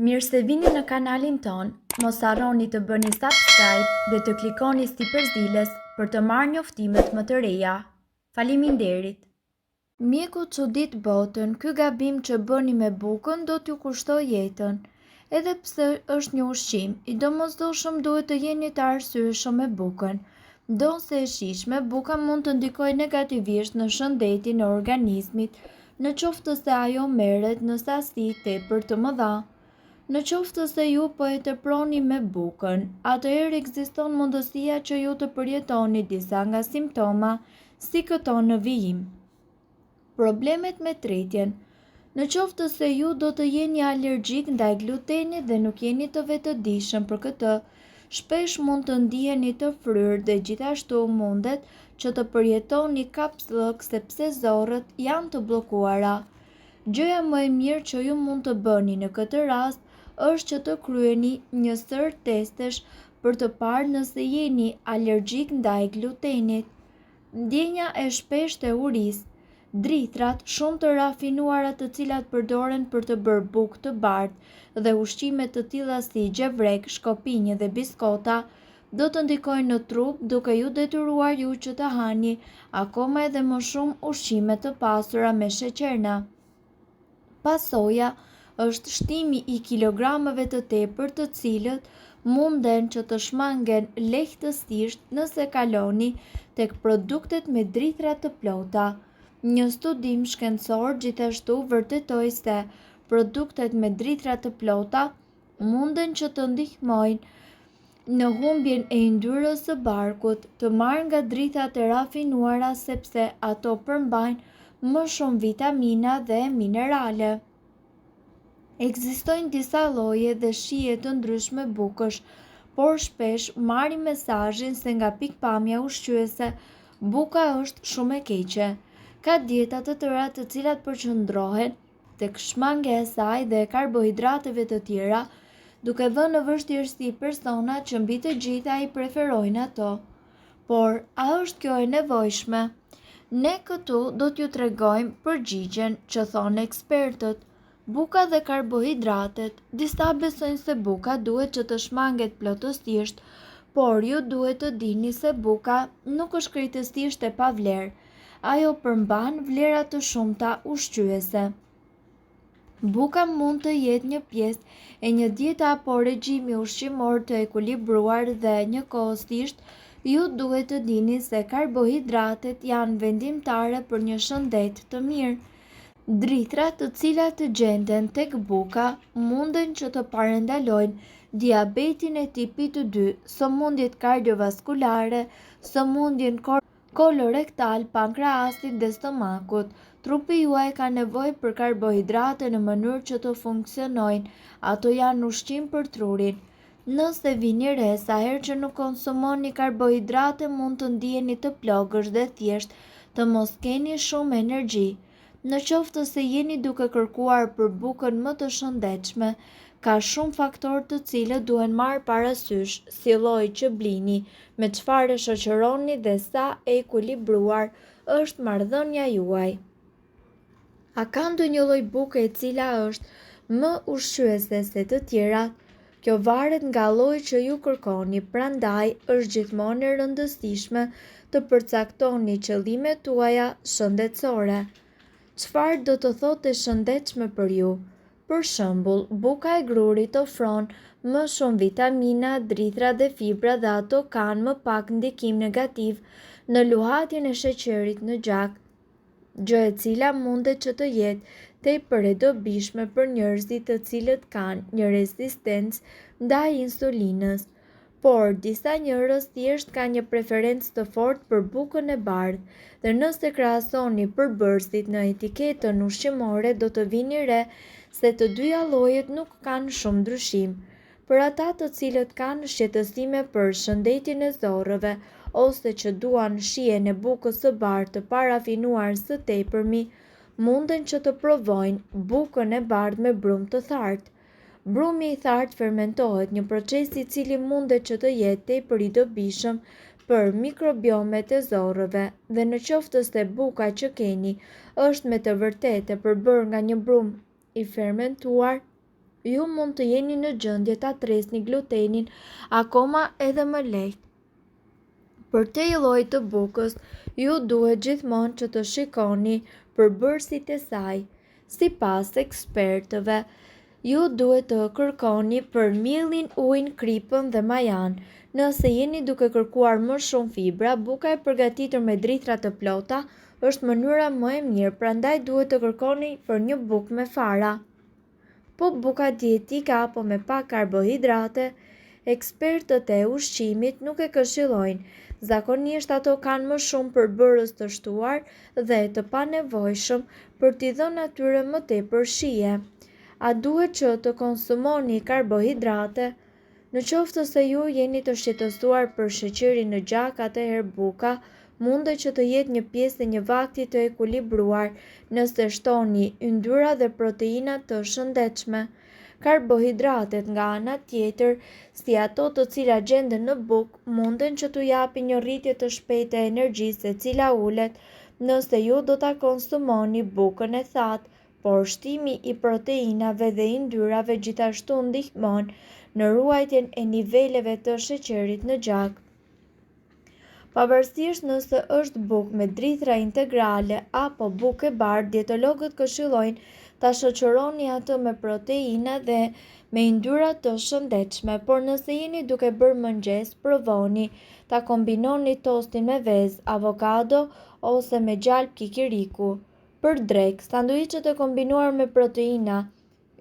Mirë se vini në kanalin ton, mos harroni të bëni subscribe dhe të klikoni si përziles për të marrë njoftimet më të reja. Faleminderit! Mjeku çudit botën, ky gabim që bëni me bukën do t'ju kushtoj jetën. Edhe pse është një ushqim, i domosdoshëm duhet të jeni të arsyeshëm me bukën. Ndonse e shijshme, buka mund të ndikojë negativisht në shëndetin e organizmit, në qoftë se ajo merret në sasi tepër të mëdha. Në qoftë se ju po e teproni me bukën, atëherë ekziston mundësia që ju të përjetoni disa nga simptoma, si këto në vijim. Problemet me tretjen. Në qoftë se ju do të jeni alergjik ndaj glutenit dhe nuk jeni të vetëdijshëm për këtë, shpesh mund të ndiheni të fryrë dhe gjithashtu mundet që të përjetoni kapslok sepse zorët janë të bllokuara. Gjëja më e mirë që ju mund të bëni në këtë rast është që të kryeni një sër testesh për të parë nëse jeni alergjik ndaj glutenit. Ndjenja e shpeshtë e urisë. Drithrat shumë të rafinuara të cilat përdoren për të bërë bukë të bardhë dhe ushqime të tilla si gjevrek, shkopinje dhe biskota do të ndikojnë në trup duke ju detyruar ju që të hani akoma edhe më shumë ushqime të pasura me sheqerna. Pasoja është shtimi i kilogrameve të tepër të cilët munden që të shmangen lehtësisht nëse kaloni tek produktet me drithra të plota. Një studim shkencor gjithashtu vërtetoi se produktet me drithra të plota munden që të ndihmojnë në humbjen e yndyrës së barkut, të marrë nga drithat e rafinuara sepse ato përmbajnë më shumë vitamina dhe minerale. Ekzistojnë disa lloje dhe shije të ndryshme bukësh, por shpesh marrim mesazhin se nga pikpamja ushqyese buka është shumë e keqe. Ka dieta të tëra të cilat përqendrohen tek shmangja e saj dhe karbohidrateve të tjera, duke vënë në vështirësi persona që mbi të gjitha i preferojnë ato. Por, a është kjo e nevojshme? Ne këtu do t'ju tregojmë përgjigjen që thonë ekspertët. Buka dhe karbohidratet. Disa besojnë se buka duhet që të shmanget plotësisht, por ju duhet të dini se buka nuk është krejtësisht e pavlerë. Ajo përmban vlera të shumta ushqyese. Buka mund të jetë një pjesë e një diete apo regjimi ushqimor të ekuilibruar dhe njëkohësisht ju duhet të dini se karbohidratet janë vendimtare për një shëndet të mirë. Drithrat të cilat të gjenden tek buka munden që të parandalojnë diabetin e tipit 2, sëmundjet kardiovaskulare, sëmundjen kolorektal, pankreasit dhe stomakut. Trupi juaj ka nevojë për karbohidrate në mënyrë që të funksionojnë. Ato janë ushqim për trurin. Nëse vini re sa herë që nuk konsumoni karbohidrate mund të ndiheni të plogësh dhe thjesht të mos keni shumë energji. Në qoftë se jeni duke kërkuar për bukën më të shëndetshme, ka shumë faktorë të cilët duhen marrë parasysh, si lloji që blini, me çfarë shoqëroni dhe sa e ekuilibruar është marrëdhënia juaj. A ka ndonjë lloj buke e cila është më ushqyese se të tjerat? Kjo varet nga lloji që ju kërkoni, prandaj është gjithmonë e rëndësishme të përcaktoni qëllimet tuaja shëndetësore. Çfarë do të thotë e shëndetshme për ju? Për shembull, buka e grurit ofron më shumë vitamina, drithra dhe fibra dhe ato kanë më pak ndikim negativ në luhatjen e sheqerit në gjak, gjë e cila mundet që të jetë tepër e dobishme për njerëzit të cilët kanë një rezistencë ndaj insulinës. Por disa njerëz thjesht kanë një preferencë të fortë për bukën e bardhë dhe nëse krahasoni përbërësit në etiketën ushqimore do të vini re se të dyja llojet nuk kanë shumë ndryshim. Për ata të cilët kanë shqetësime për shëndetin e zorrëve ose që duan shijen e bukës së bardhë të parafinuar së tepërmi, munden që të provojnë bukën e bardhë me brumë të thartë. Brumi i thartë fermentohet, një proces i cili mundet që të jetë tepër i dobishëm për mikrobiomet e zorrëve dhe në qoftë se buka që keni është me të vërtetë e përbërë nga një brum i fermentuar, ju mund të jeni në gjendje ta tresni glutenin akoma edhe më lehtë. Për te i lloj të bukës, ju duhet gjithmonë që të shikoni përbërësit e saj. Sipas ekspertëve, ju duhet të kërkoni për mielin, ujin, kripën dhe majan. Nëse jeni duke kërkuar më shumë fibra, buka e përgatitur me drithra të plota është mënyra më e mirë, prandaj duhet të kërkoni për një bukë me fara. Po buka dietika apo me pak karbohidrate, ekspertët e ushqimit nuk e këshillojnë. Zakonisht ato kanë më shumë përbërës të shtuar dhe të panevojshëm për t'i dhënë atyre më tepër shije. A duhet që të konsumoni karbohidrate? Në qoftë se ju jeni të shqetësuar për sheqerin në gjak, atëherë buka mundet që të jetë një pjesë e një vakti të ekuilibruar nëse shtoni yndyra dhe proteina të shëndetshme. Karbohidratet nga ana tjetër, si ato të cilat gjenden në bukë, munden që t'u japin një rritje të shpejtë e energjisë e cila ulet nëse ju do ta konsumoni bukën e thatë, por shtimi i proteinave dhe yndyrave gjithashtu ndihmon në ruajtjen e niveleve të sheqerit në gjak. Pavarësisht nëse është bukë me drithra integrale apo bukë e bardhë, dietologët këshillojnë ta shoqëroni atë me proteina dhe me yndyra të shëndetshme, por nëse jeni duke bërë mëngjes, provoni ta kombinoni tostin me vezë, avokado ose me gjalp kikiriku. Për drekë, sanduiçet e kombinuar me proteina,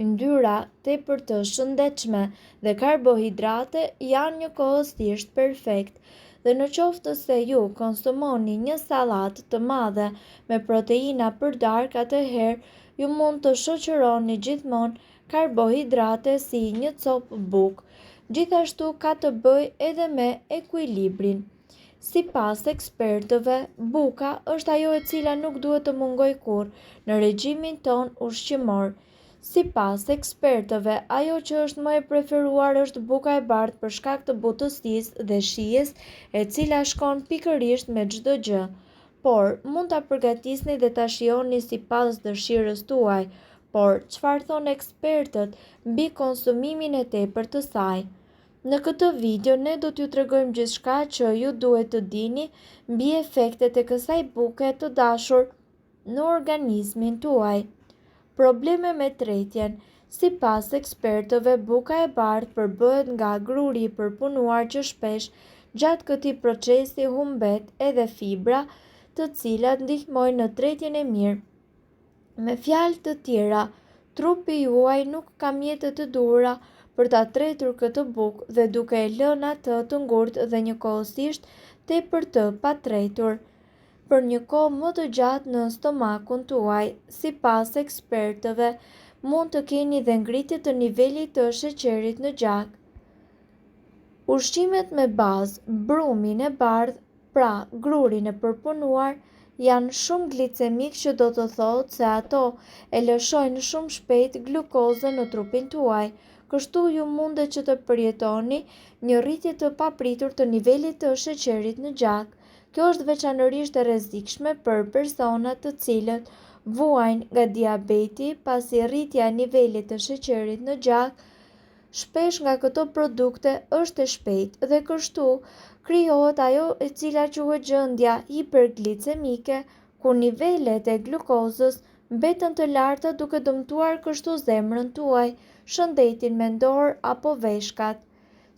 yndyra tepër të shëndetshme dhe karbohidrate janë njëkohësisht perfekt. Dhe në qoftë se ju konsumoni një sallatë të madhe me proteina për darkë, atëherë ju mund të shoqëroni gjithmonë karbohidrate si një copë bukë. Gjithashtu ka të bëjë edhe me ekuilibrin. Sipas ekspertëve, buka është ajo e cila nuk duhet të mungojë kurrë në regjimin ton ushqimor. Sipas ekspertëve, ajo që është më e preferuar është buka e bardhë për shkak të butësisë dhe shijes, e cila shkon pikërisht me çdo gjë. Por mund ta përgatisni dhe ta shijoni sipas dëshirës tuaj, por çfarë thonë ekspertët mbi konsumimin e tepërt të saj? Në këtë video ne do t'ju tregojmë gjithçka që ju duhet të dini mbi efektet e kësaj buke të dashur në organizmin tuaj. Probleme me tretjen. Sipas ekspertëve, buka e bardhë përbëhet nga gruri i përpunuar që shpesh gjatë këtij procesi humbet edhe fibra, të cilat ndihmojnë në tretjen e mirë. Me fjalë të tjera, trupi juaj nuk ka mjete të duhura për ta tretur këtë bukë dhe duke e lënë atë të ngurtë dhe njëkohësisht tepër të patretur për një kohë më të gjatë në stomakun tuaj. Sipas ekspertëve, mund të keni dhe ngritje të nivelit të sheqerit në gjak. Ushqimet me bazë brumin e bardhë, pra grurin e përpunuar, janë shumë glicemik, që do të thotë se ato e lëshojnë shumë shpejt glukozën në trupin tuaj. Kështu ju mundet që të përjetoni një rritje të papritur të nivelit të sheqerit në gjak. Kjo është veçanërisht e rrezikshme për personat të cilët vuajnë nga diabeti, pasi rritja e nivelit të sheqerit në gjak shpesh nga këto produkte është e shpejtë dhe kështu krijohet ajo e cila quhet gjendja hiperglicemike, ku nivelet e glukozës mbeten të larta, duke dëmtuar kështu zemrën tuaj, shëndetin mendor apo veshkat.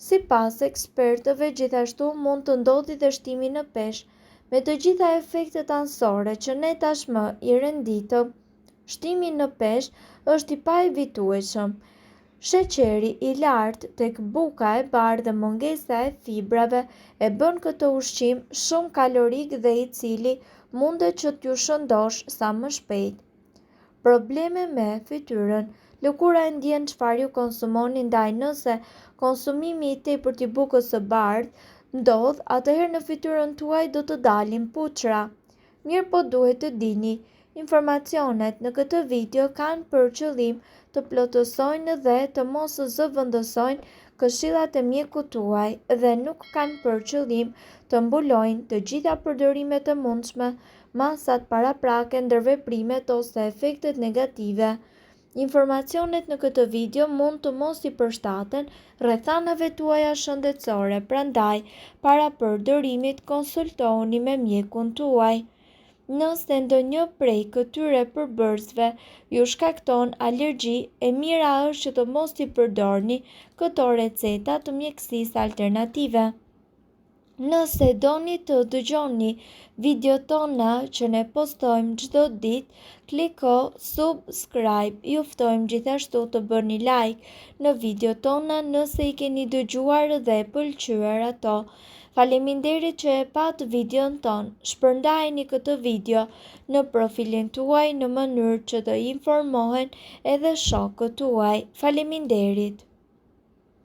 Sipas ekspertëve, gjithashtu mund të ndodhi dhe shtimi në peshë. Me të gjitha efektet anësore që ne tashmë i renditëm, shtimi në peshë është i paevitueshëm. Sheqeri i lartë tek buka e bardhë dhe mungesa e fibrave e bën këtë ushqim shumë kalorik dhe i cili mundet që t'ju shëndosh sa më shpejt. Probleme me fytyrën. Lëkura e ndjen çfarë ju konsumoni, ndaj nëse konsumimi i tepërt i bukës së bardhë ndodh, atëherë në fytyrën tuaj do të dalin puçra. Mirëpo duhet të dini, informacionet në këtë video kanë për qëllim të plotësojnë dhe të mos zëvendësojnë këshillat e mjekut tuaj dhe nuk kanë për qëllim të mbulojnë të gjitha përdorimet e mundshme, masat paraprake, ndërveprimet ose efektet negative. Informacionet në këtë video mund të mos I përshtaten rrethanave tuaja shëndetësore, prandaj para përdorimit konsultohuni me mjekun tuaj. Nëse ndonjë prej këtyre përbërësve ju shkakton alergji, e mira është që të mos I përdorni këto receta të mjekësisë alternative. Nëse doni të dëgjoni video tona që ne postojmë çdo ditë, kliko subscribe. Ju ftojmë gjithashtu të bëni like në video tona nëse I keni dëgjuar dhe pëlqyer ato. Faleminderit që e pat videon ton. Shpërndajeni këtë video në profilin tuaj në mënyrë që të informohen edhe shokët tuaj. Faleminderit.